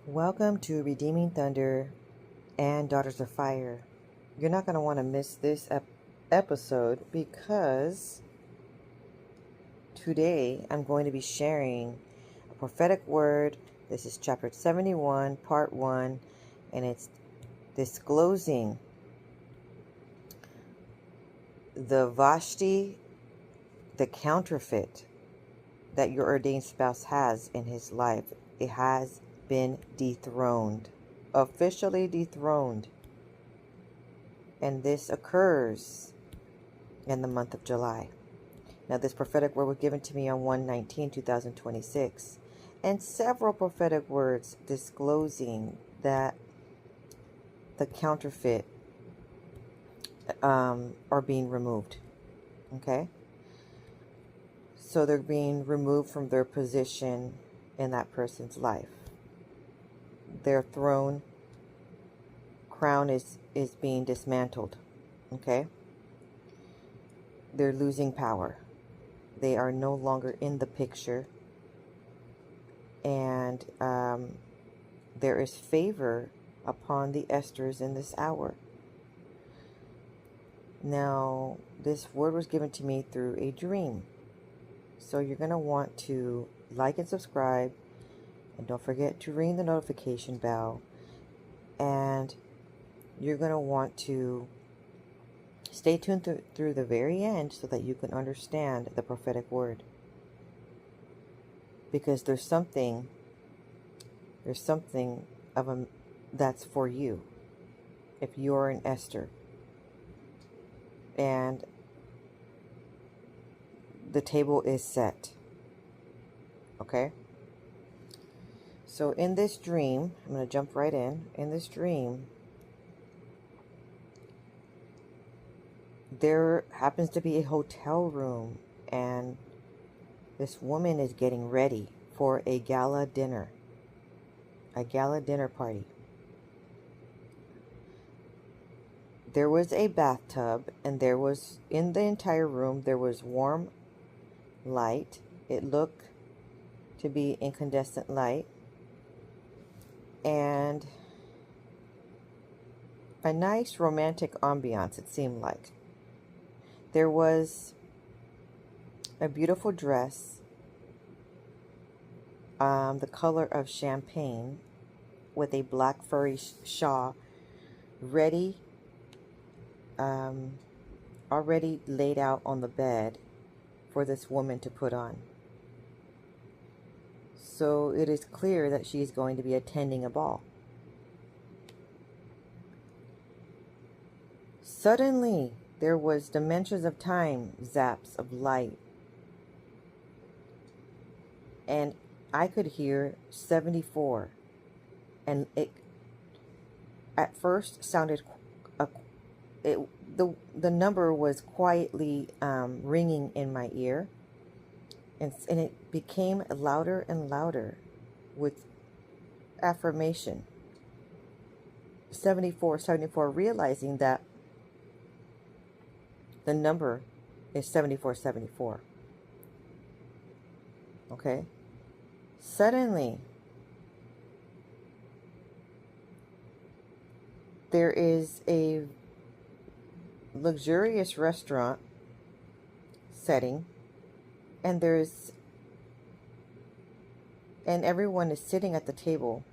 Welcome to Redeeming Thunder and Daughters of Fire. You're not going to want to miss this episode because today I'm going to be sharing a prophetic word. This is chapter 71, part 1, and it's disclosing the Vashti, the counterfeit that your ordained spouse has in his life. It has been dethroned, officially dethroned, and this occurs in the month of July. Now, this prophetic word was given to me on 1/19/2026, and several prophetic words disclosing that the counterfeit are being removed. Okay, so they're being removed from their position in that person's life. Their throne crown is being dismantled. Okay, they're losing power. They are no longer in the picture, and there is favor upon the Esthers in this hour. Now, this word was given to me through a dream, so you're going to want to like and subscribe, and don't forget to ring the notification bell, and you're going to want to stay tuned through the very end so that you can understand the prophetic word, because there's something of that's for you if you're an Esther, and the table is set. Okay, so in this dream, I'm going to jump right in this dream, there happens to be a hotel room, and this woman is getting ready for a gala dinner party. There was a bathtub, and there was, in the entire room, there was warm light. It looked to be incandescent light, and a nice romantic ambiance, it seemed like. There was a beautiful dress, the color of champagne, with a black furry shawl ready, already laid out on the bed for this woman to put on. So it is clear that she is going to be attending a ball. Suddenly, there was dimensions of time, zaps of light, and I could hear 74, and it at first sounded the number was quietly ringing in my ear, and it became louder and louder with affirmation. 74, 74, realizing that the number is 7474. Okay? Suddenly, there is a luxurious restaurant setting, and everyone is sitting at the table.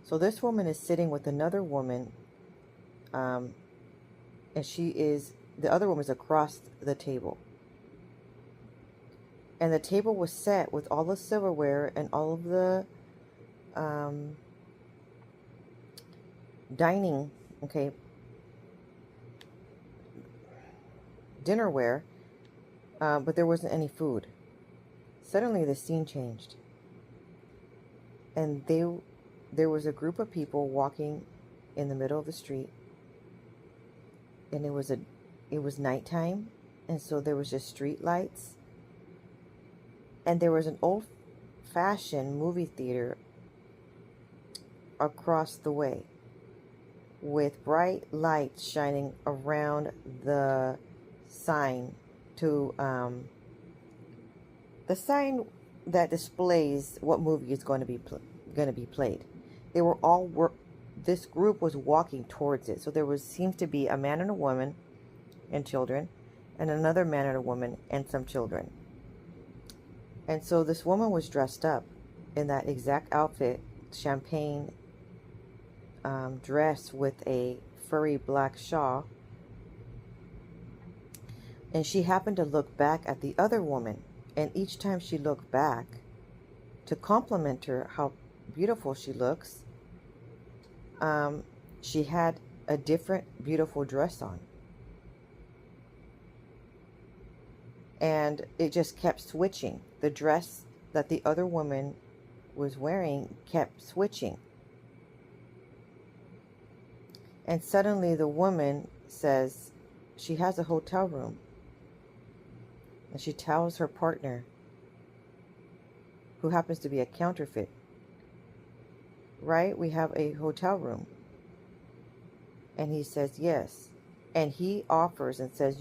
So this woman is sitting with another woman, and the other woman is across the table. And the table was set with all the silverware and all of the dining, dinnerware, but there wasn't any food. Suddenly the scene changed, and there was a group of people walking in the middle of the street, and it was nighttime, and so there was just street lights, and there was an old-fashioned movie theater across the way with bright lights shining around the sign the sign that displays what movie is going to be played. they were this group was walking towards it. So there seems to be a man and a woman and children, and another man and a woman and some children. And so this woman was dressed up in that exact outfit, champagne dress with a furry black shawl. And she happened to look back at the other woman. And each time she looked back to compliment her how beautiful she looks, she had a different beautiful dress on. And it just kept switching. The dress that the other woman was wearing kept switching. And suddenly the woman says she has a hotel room. And she tells her partner, who happens to be a counterfeit, right? We have a hotel room. And he says, yes. And he offers and says,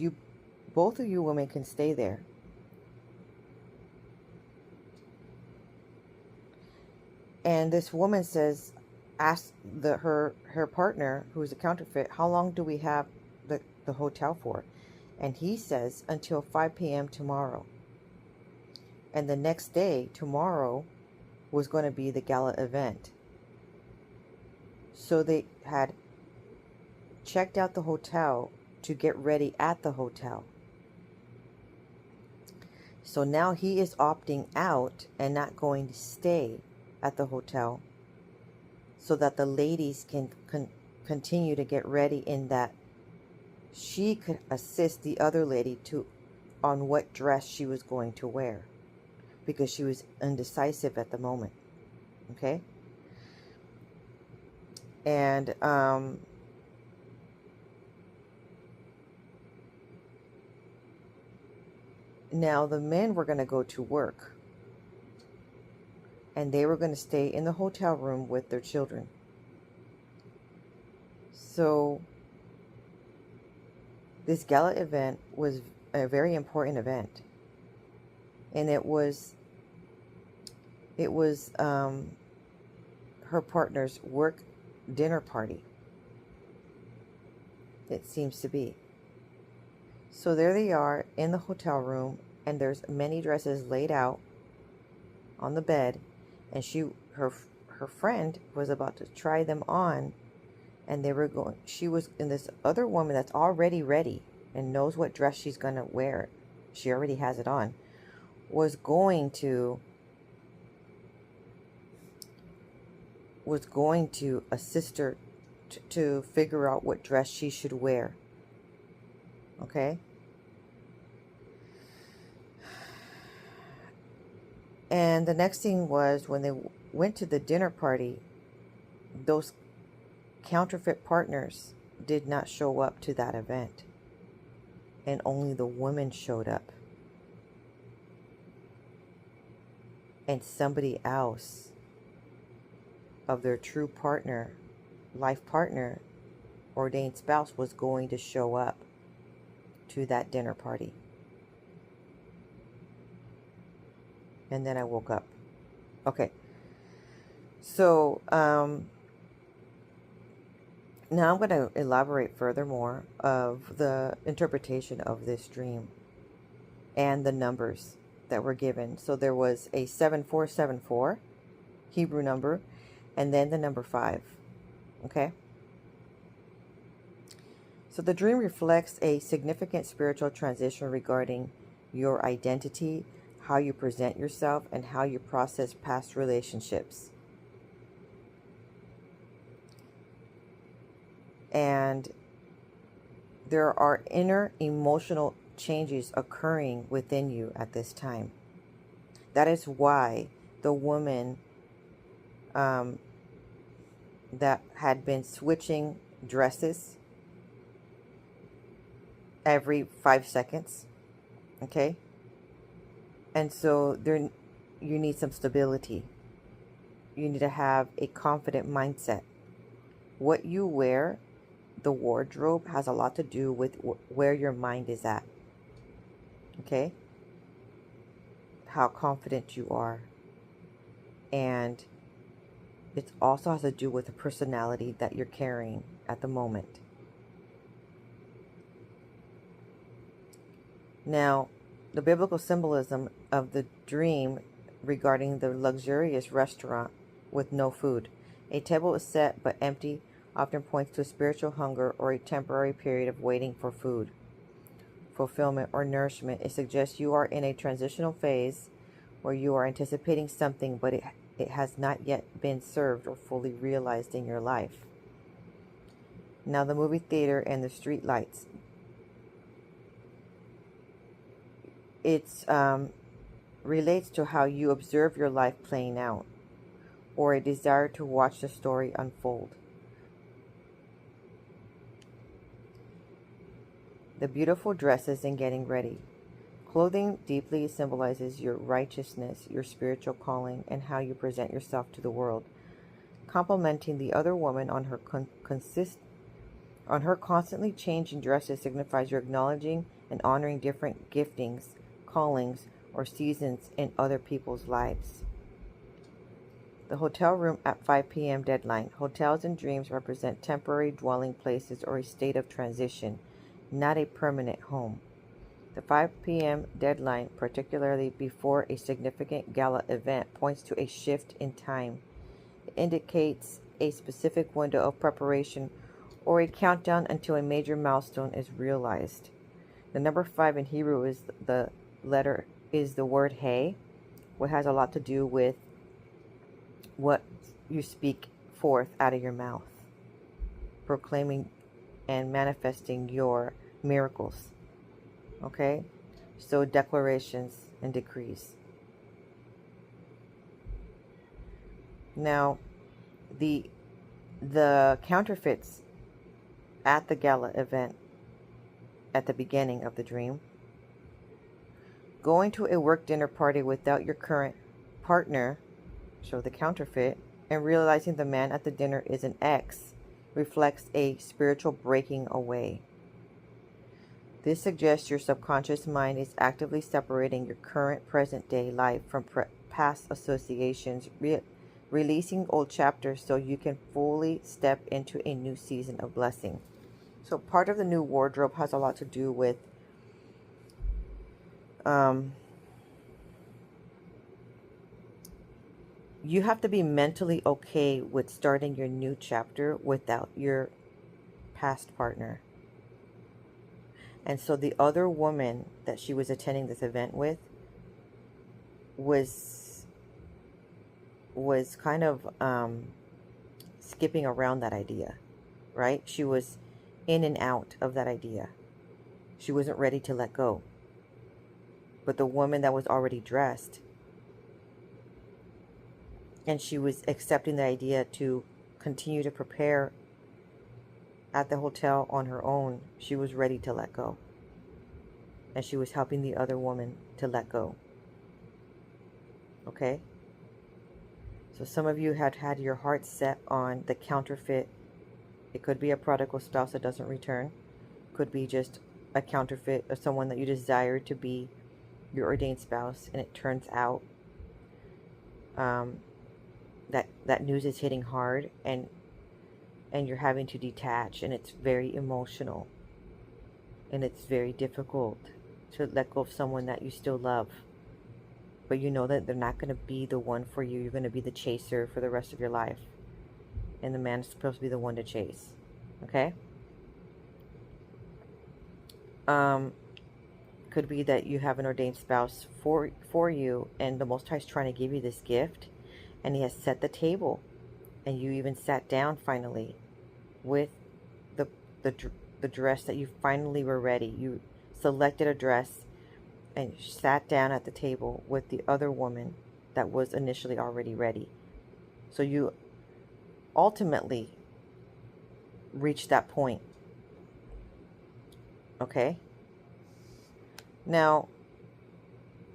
both of you women can stay there. And this woman says, ask her partner, who's a counterfeit, how long do we have the hotel for? And he says, until 5 p.m. tomorrow. And the next day, tomorrow, was going to be the gala event. So they had checked out the hotel to get ready at the hotel. So now he is opting out and not going to stay at the hotel so that the ladies can continue to get ready, in that she could assist the other lady on what dress she was going to wear, because she was indecisive at the moment. Okay? And now the men were going to go to work, and they were going to stay in the hotel room with their children. So this gala event was a very important event, and it was her partner's work dinner party, it seems to be. So there they are in the hotel room, and there's many dresses laid out on the bed, and her friend was about to try them on, and she was in this other woman that's already ready and knows what dress she's going to wear. She already has it on. Was going to assist her to figure out what dress she should wear. Okay? And the next thing was, when they went to the dinner party, those counterfeit partners did not show up to that event. And only the women showed up. And somebody else of their true partner, life partner, ordained spouse, was going to show up to that dinner party. And then I woke up. Okay. So, now I'm going to elaborate furthermore of the interpretation of this dream and the numbers that were given. So there was a 7474 Hebrew number, and then the number 5. Okay. So the dream reflects a significant spiritual transition regarding your identity, how you present yourself, and how you process past relationships. And there are inner emotional changes occurring within you at this time. That is why the woman that had been switching dresses every 5 seconds, okay? And so you need some stability. You need to have a confident mindset. What you wear, the wardrobe, has a lot to do with where your mind is at. Okay? How confident you are. And It also has to do with the personality that you're carrying at the moment. Now, the biblical symbolism of the dream regarding the luxurious restaurant with no food. A table is set but empty often points to a spiritual hunger or a temporary period of waiting for food, fulfillment, or nourishment. It suggests you are in a transitional phase where you are anticipating something, but it has not yet been served or fully realized in your life. Now, the movie theater and the street lights. It's relates to how you observe your life playing out, or a desire to watch the story unfold. The beautiful dresses and getting ready. Clothing deeply symbolizes your righteousness, your spiritual calling, and how you present yourself to the world. Complimenting the other woman on her constantly changing dresses signifies you're acknowledging and honoring different giftings, callings, or seasons in other people's lives. The hotel room at 5 p.m. deadline. Hotels and dreams represent temporary dwelling places or a state of transition, not a permanent home. The 5 p.m. deadline, particularly before a significant gala event, points to a shift in time. It indicates a specific window of preparation or a countdown until a major milestone is realized. The number 5 in Hebrew is the word hey, which has a lot to do with what you speak forth out of your mouth, proclaiming and manifesting your miracles. Okay? So declarations and decrees. Now, the counterfeits at the gala event at the beginning of the dream. Going to a work dinner party without your current partner, show the counterfeit, and realizing the man at the dinner is an ex reflects a spiritual breaking away. This suggests your subconscious mind is actively separating your current present day life from past associations, releasing old chapters so you can fully step into a new season of blessing. So part of the new wardrobe has a lot to do with you have to be mentally okay with starting your new chapter without your past partner. And so the other woman that she was attending this event with was kind of skipping around that idea, right? She was in and out of that idea. She wasn't ready to let go. But the woman that was already dressed, and she was accepting the idea to continue to prepare at the hotel on her own, she was ready to let go. And she was helping the other woman to let go. Okay? So some of you had your heart set on the counterfeit. It could be a prodigal spouse that doesn't return. Could be just a counterfeit of someone that you desire to be your ordained spouse, and it turns out that news is hitting hard, and you're having to detach, and it's very emotional, and it's very difficult to let go of someone that you still love, but you know that they're not going to be the one for you. You're going to be the chaser for the rest of your life, and the man is supposed to be the one to chase. Okay? Could be that you have an ordained spouse for you, and the Most High is trying to give you this gift, and He has set the table, and you even sat down finally with the dress that you finally were ready. You selected a dress and sat down at the table with the other woman that was initially already ready. So you ultimately reached that point. Okay? Now,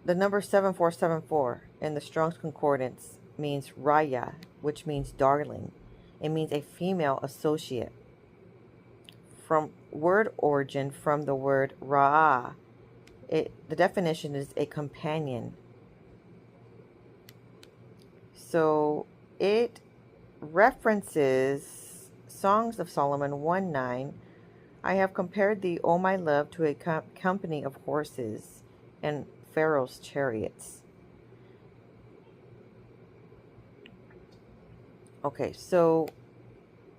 the number 7474 in the Strong's Concordance means Raya, which means darling. It means a female associate. From word origin from the word Ra'ah, the definition is a companion. So it references Songs of Solomon 1:9. I have compared thee, O my love, to a company of horses and Pharaoh's chariots. Okay, so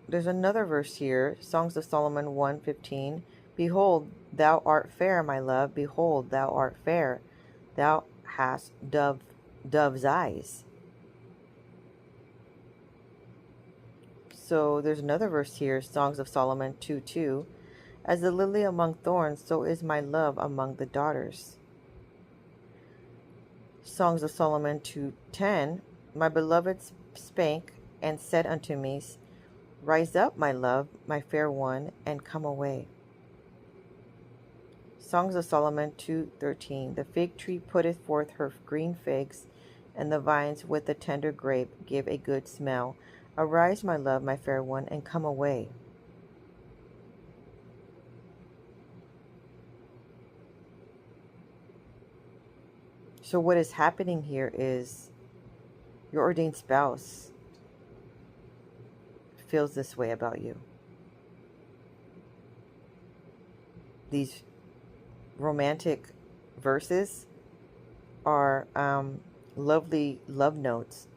there's another verse here, Songs of Solomon 1:15. Behold, thou art fair, my love. Behold, thou art fair. Thou hast dove's eyes. So there's another verse here, Songs of Solomon 2:2. As the lily among thorns, so is my love among the daughters. Songs of Solomon 2:10. My beloved spake and said unto me, Rise up, my love, my fair one, and come away. Songs of Solomon 2:13. The fig tree putteth forth her green figs, and the vines with the tender grape give a good smell. Arise, my love, my fair one, and come away. So what is happening here is your ordained spouse feels this way about you. These romantic verses are lovely love notes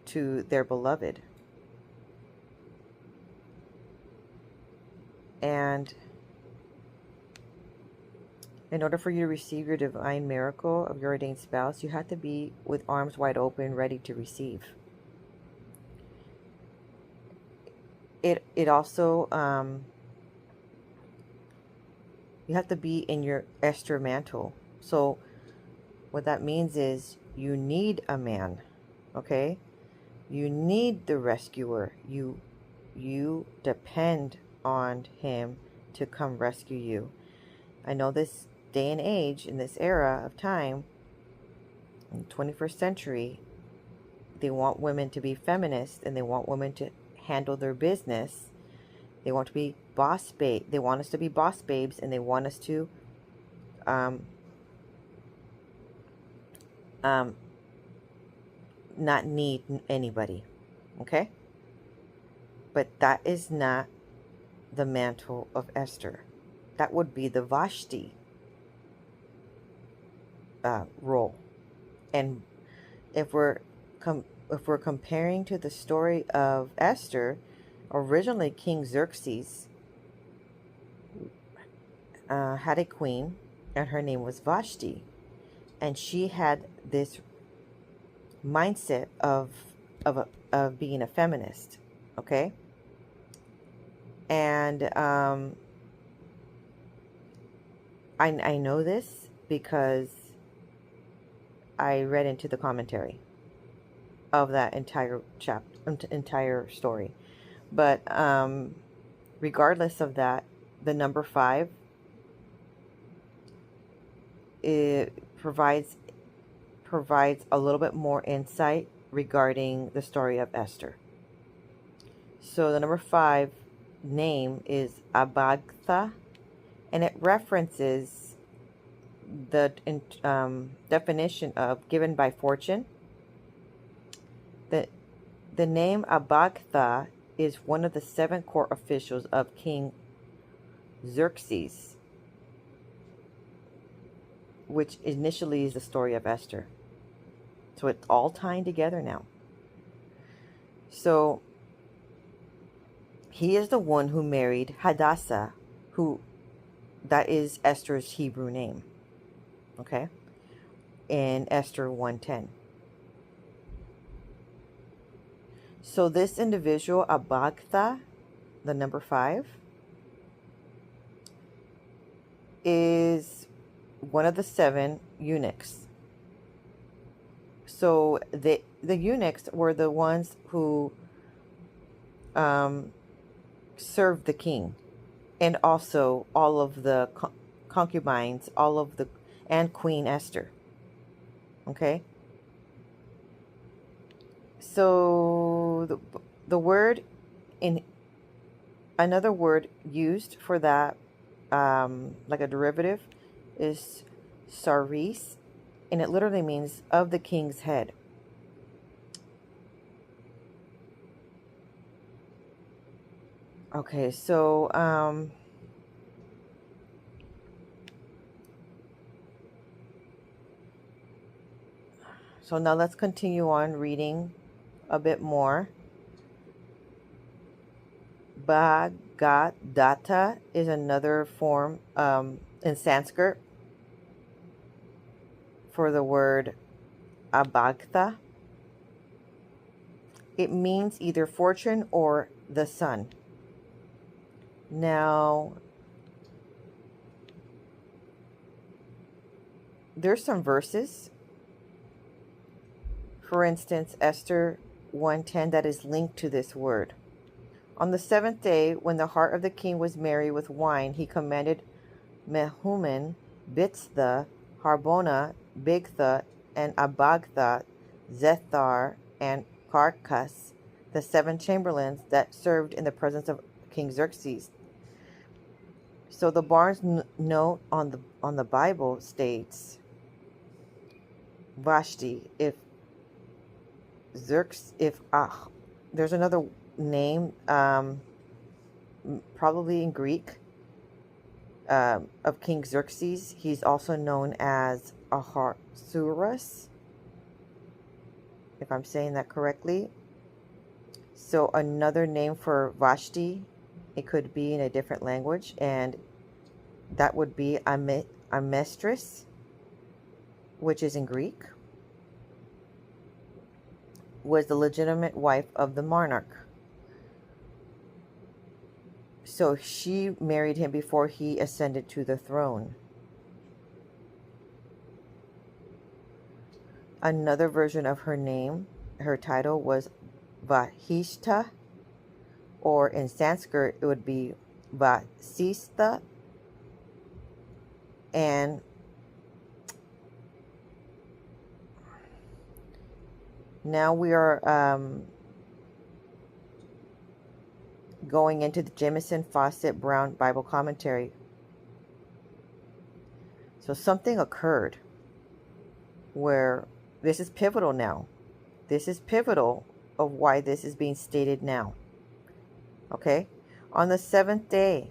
to their beloved. And in order for you to receive your divine miracle of your ordained spouse, you have to be with arms wide open, ready to receive. It also, you have to be in your Esther mantle. So what that means is you need a man, okay? You need the rescuer. You depend on him to come rescue you. I know this day and age, in this era of time, in the 21st century, they want women to be feminist, and they want women to handle their business. They want to be boss babe. They want us to be boss babes, and they want us to not need anybody. Okay? But that is not the mantle of Esther. That would be the Vashti role. And if we're comparing to the story of Esther, originally King Xerxes had a queen, and her name was Vashti, and she had this mindset of being a feminist. Okay, and I know this because I read into the commentary of that entire entire story. But regardless of that, the number 5, it provides a little bit more insight regarding the story of Esther. So the number 5 name is Abagtha, and it references the definition of given by fortune. The name Abagtha is one of the 7 court officials of King Xerxes, which initially is the story of Esther. So it's all tying together now. So he is the one who married Hadassah, that is Esther's Hebrew name. Okay? In Esther 1:10. So this individual, Abagtha, the number 5, is one of the 7 eunuchs. So the eunuchs were the ones who served the king, and also all of the concubines, and Queen Esther. Okay? So the word, in another word used for that, like a derivative, is saris, and it literally means of the king's head. Okay, so now let's continue on reading a bit more. Bhagadatta is another form in Sanskrit for the word abhagta. It means either fortune or the sun. Now, there's some verses. For instance, Esther 1:10 that is linked to this word. On the seventh day, when the heart of the king was merry with wine, he commanded Mehuman, Bitztha, Harbona, Bigtha, and Abagtha, Zethar, and Carcas, the 7 chamberlains that served in the presence of King Xerxes. So the Barnes note on the Bible states, Vashti, there's another name, probably in Greek, of King Xerxes. He's also known as Ahasuerus, if I'm saying that correctly. So another name for Vashti, it could be in a different language, and that would be Amestris, which is in Greek, was the legitimate wife of the monarch. So she married him before he ascended to the throne. Another version of her name, her title was Vahishta, or in Sanskrit it would be Vasista. And now we are going into the Jamieson Fausset Brown Bible commentary. So something occurred where this is pivotal now. This is pivotal of why this is being stated now. Okay? On the 7th day,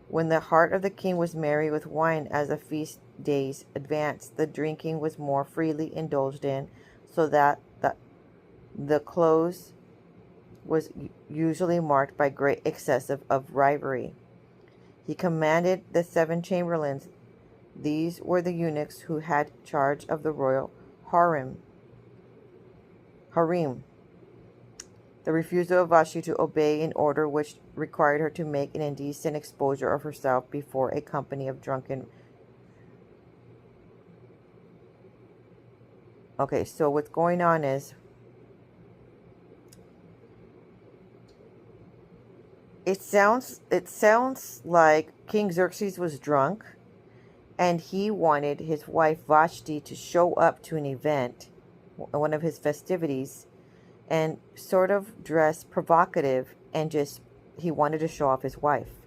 when the heart of the king was merry with wine as the feast days advanced, the drinking was more freely indulged in, so that the close was usually marked by great excess of rivalry. He commanded the 7 chamberlains. These were the eunuchs who had charge of the royal harem. The refusal of Vashti to obey an order which required her to make an indecent exposure of herself before a company of drunken. Okay, so what's going on is it sounds like King Xerxes was drunk and he wanted his wife Vashti to show up to an event, one of his festivities, and sort of dress provocative, and just he wanted to show off his wife.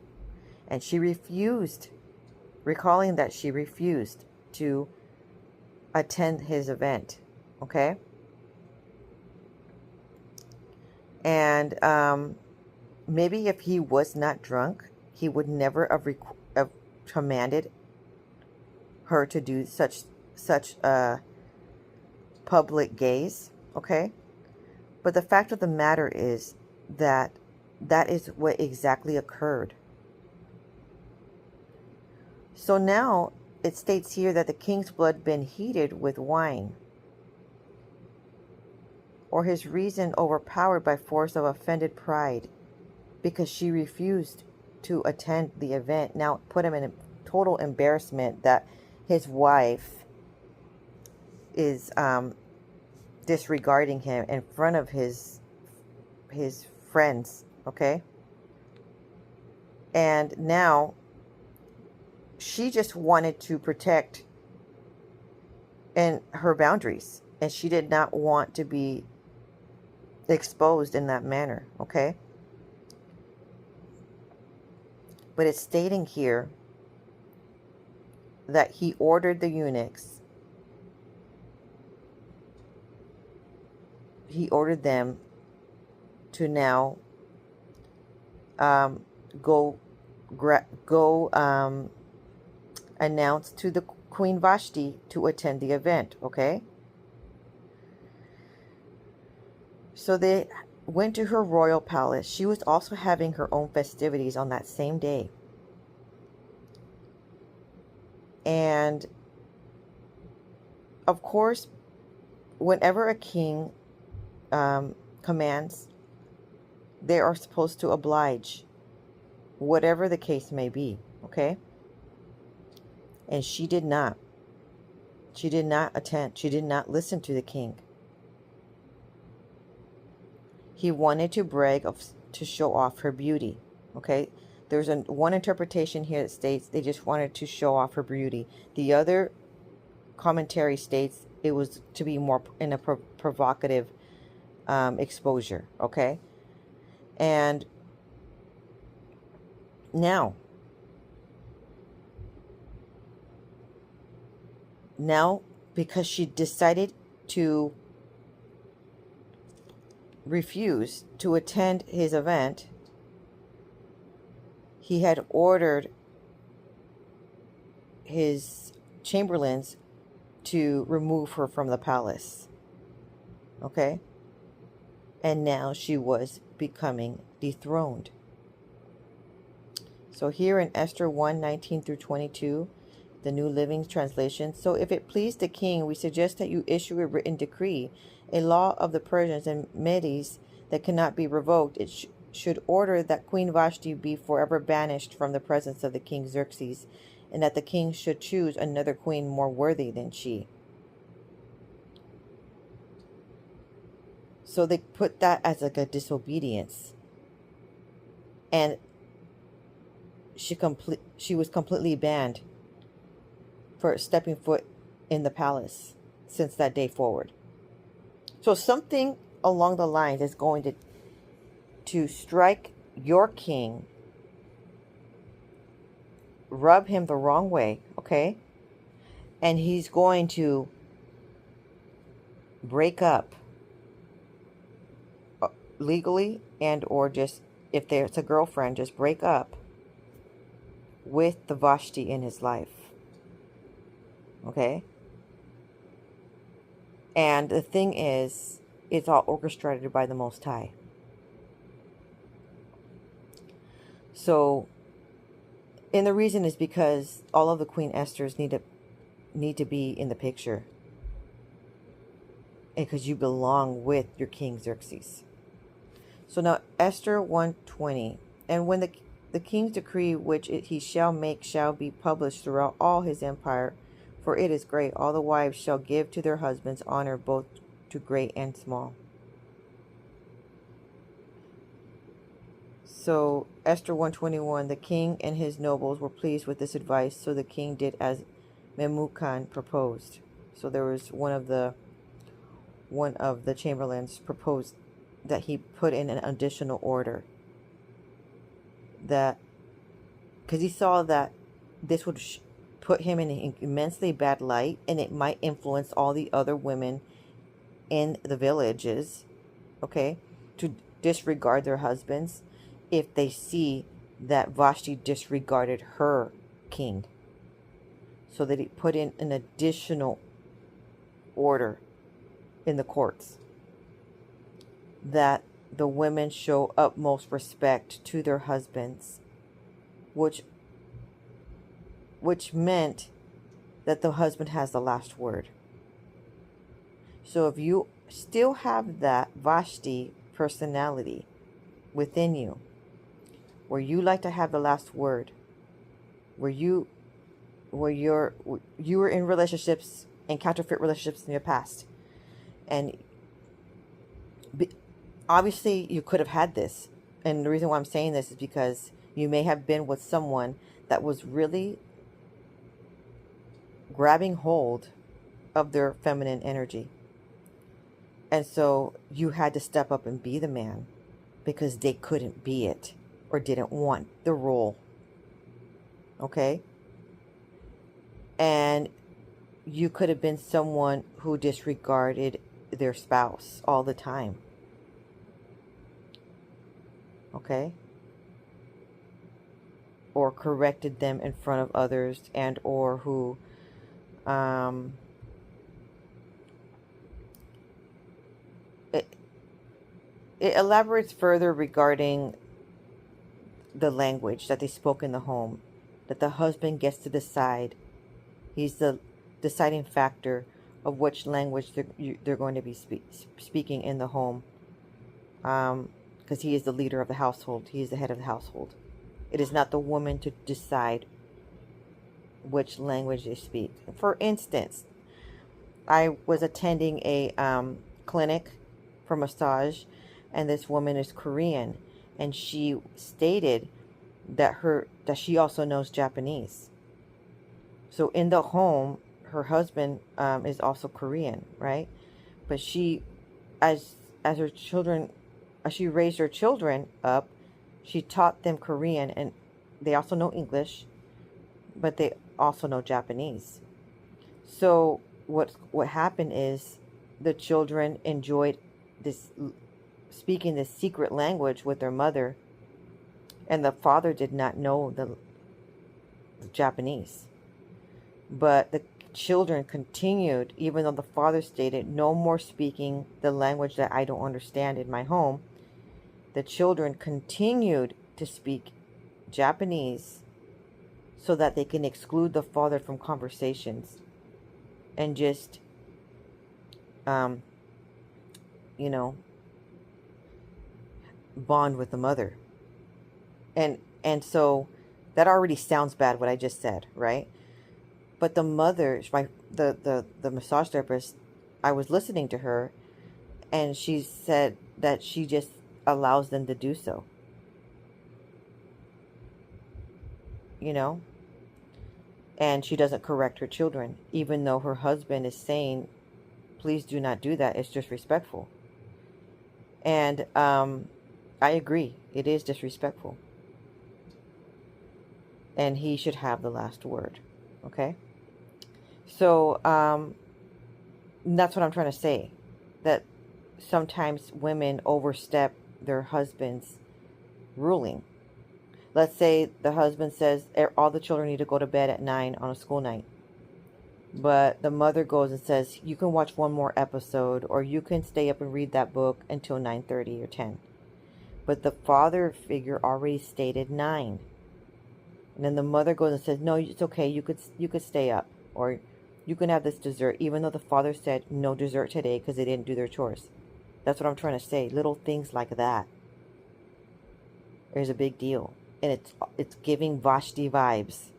And she refused, recalling that she refused to attend his event. Okay? And maybe if he was not drunk, he would never have commanded her to do such public gaze. Okay? But the fact of the matter is that is what exactly occurred. So now it states here that the king's blood been heated with wine, or his reason overpowered by force of offended pride, because she refused to attend the event. Now put him in a total embarrassment that his wife is disregarding him in front of his friends. Okay? And now she just wanted to protect her boundaries, and she did not want to be exposed in that manner. Okay? But it's stating here that he ordered the eunuchs, he ordered them to now go announce to the Queen Vashti to attend the event, okay? So they went to her royal palace. She was also having her own festivities on that same day. And of course, whenever a king commands, they are supposed to oblige, whatever the case may be, okay? And she did not. She did not attend. She did not listen to the king. He wanted to brag to show off her beauty, okay? There's one interpretation here that states they just wanted to show off her beauty. The other commentary states it was to be more in a provocative exposure, okay? And now, because she decided to refuse to attend his event, he had ordered his chamberlains to remove her from the palace, okay? And now she was becoming dethroned. So here in Esther 1:19 through 22, the New Living Translation. So if it please the king, we suggest that you issue a written decree, a law of the Persians and Medes that cannot be revoked. It should order that Queen Vashti be forever banished from the presence of the king Xerxes, and that the king should choose another queen more worthy than she. So they put that as like a disobedience. And she was completely banned for stepping foot in the palace since that day forward. So something along the lines is going to strike your king, rub him the wrong way, okay? And he's going to break up legally, and or just if there's a girlfriend, just break up with the Vashti in his life. Okay? And the thing is, it's all orchestrated by the Most High. So, and the reason is because all of the Queen Esthers need to be in the picture. And because you belong with your King Xerxes. So now Esther 1:20. And when the king's decree which he shall make shall be published throughout all his empire, for it is great, all the wives shall give to their husbands honor both to great and small. So Esther 1:21, the king and his nobles were pleased with this advice, so the king did as Memucan proposed. So there was one of the chamberlains proposed that he put in an additional order, that because he saw that this would put him in an immensely bad light, and it might influence all the other women in the villages, okay, to disregard their husbands if they see that Vashti disregarded her king. So that he put in an additional order in the courts that the women show utmost respect to their husbands, which meant that the husband has the last word. So if you still have that Vashti personality within you, where you like to have the last word, where you were in relationships and counterfeit relationships in your past, and obviously you could have had this, and the reason why I'm saying this is because you may have been with someone that was really grabbing hold of their feminine energy, and so you had to step up and be the man because they couldn't be it or didn't want the role, okay? And you could have been someone who disregarded their spouse all the time, okay? or corrected them in front of others, and or who it, it elaborates further regarding the language that they spoke in the home, that the husband gets to decide. He's the deciding factor of which language they're going to be speaking in the home, because he is the leader of the household. He is the head of the household. It is not the woman to decide which language they speak. For instance, I was attending a clinic for massage, and this woman is Korean, and she stated that she also knows Japanese. So in the home, her husband is also Korean, right? But she, as her children, as she raised her children up, she taught them Korean, and they also know English, but they also know Japanese. So what happened is the children enjoyed this, speaking this secret language with their mother, and the father did not know the Japanese. But the children continued, even though the father stated, no more speaking the language that I don't understand in my home. The children continued to speak Japanese so that they can exclude the father from conversations and just, you know, bond with the mother. And so that already sounds bad, what I just said, right? But the mother, the massage therapist, I was listening to her, and she said that she just allows them to do so. You know? And she doesn't correct her children, even though her husband is saying, please do not do that. It's disrespectful. And I agree. It is disrespectful. And he should have the last word. Okay? So that's what I'm trying to say. That sometimes women overstep their husband's ruling. Let's say the husband says all the children need to go to bed at 9 on a school night. But the mother goes and says, you can watch one more episode, or you can stay up and read that book until 9:30 or 10. But the father figure already stated 9. And then the mother goes and says, no, it's okay, you could stay up, or you can have this dessert, even though the father said no dessert today because they didn't do their chores. That's what I'm trying to say. Little things like that. There's a big deal. And it's giving Vashti vibes.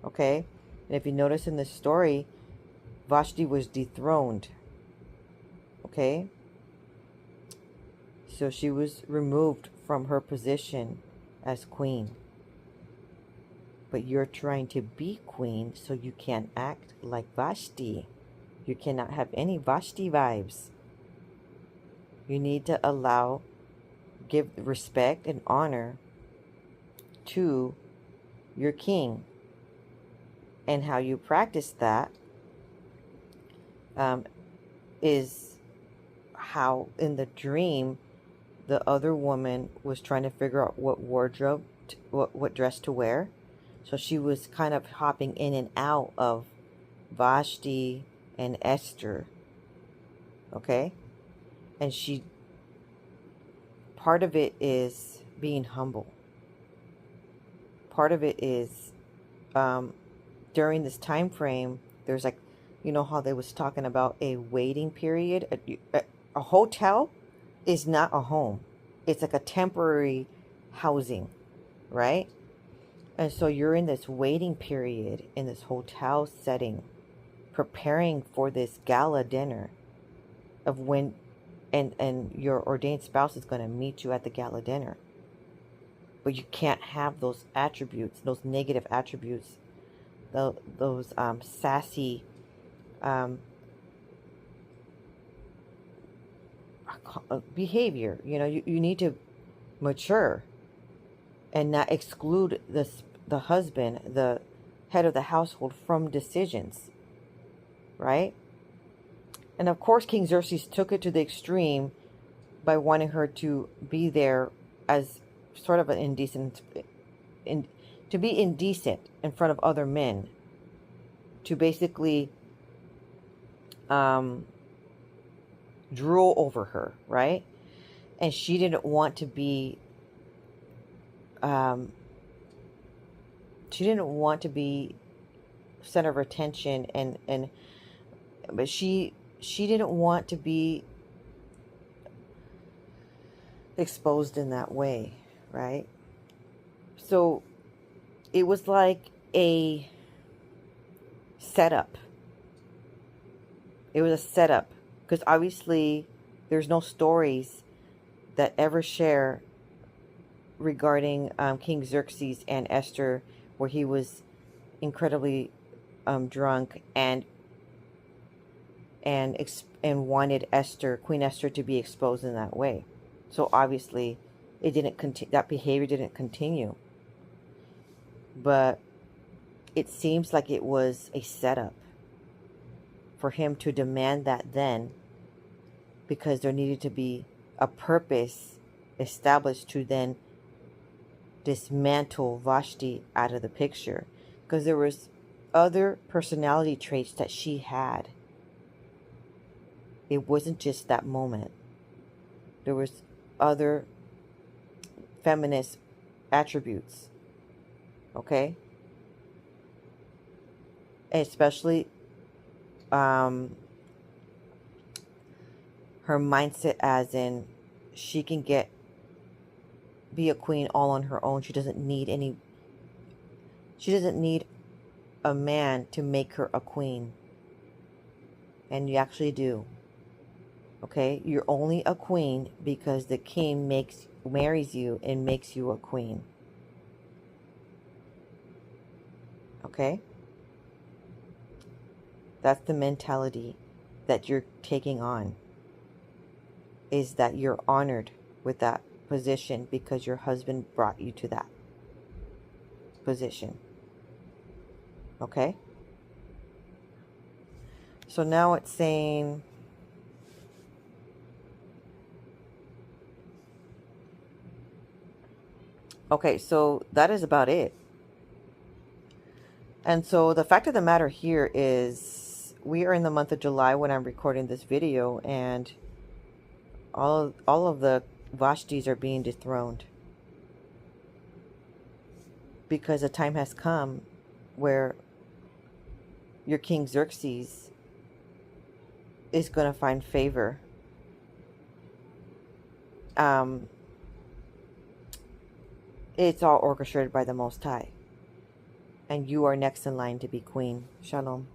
Okay? And if you notice in this story, Vashti was dethroned. Okay? So she was removed from her position as queen. But you're trying to be queen, so you can't act like Vashti. You cannot have any Vashti vibes. You need to give respect and honor to your king. And how you practice that is how in the dream the other woman was trying to figure out what wardrobe, what dress to wear. So she was kind of hopping in and out of Vashti and Esther. Okay? And part of it is being humble. Part of it is, during this time frame, there's like, you know how they was talking about a waiting period? A hotel is not a home. It's like a temporary housing, right? And so you're in this waiting period in this hotel setting, preparing for this gala dinner of when, and your ordained spouse is going to meet you at the gala dinner. But you can't have those attributes, those negative attributes, those sassy, behavior. You know, you need to mature and not exclude the husband, the head of the household, from decisions, right? And of course, King Xerxes took it to the extreme by wanting her to be there as sort of an indecent, to be indecent in front of other men, to basically drool over her, right? And she didn't want to be center of attention, but she didn't want to be exposed in that way, right? So it was like a setup. It was a setup, because obviously there's no stories that ever share regarding King Xerxes and Esther where he was incredibly drunk and wanted Queen Esther, to be exposed in that way. So obviously it didn't continue. That behavior didn't continue. But it seems like it was a setup for him to demand that then, because there needed to be a purpose established to then dismantle Vashti out of the picture, because there was other personality traits that she had. It wasn't just that moment. There was other feminist attributes, okay? Especially her mindset, as in she can be a queen all on her own. She doesn't need a man to make her a queen. And you actually do. Okay? You're only a queen because the king marries you and makes you a queen. Okay? That's the mentality that you're taking on, is that you're honored with that position because your husband brought you to that position. Okay? So now it's saying, okay, so that is about it. And so the fact of the matter here is, we are in the month of July when I'm recording this video, and all of the Vashtis are being dethroned, because the time has come where your King Xerxes is going to find favor. It's all orchestrated by the Most High. And you are next in line to be queen. Shalom.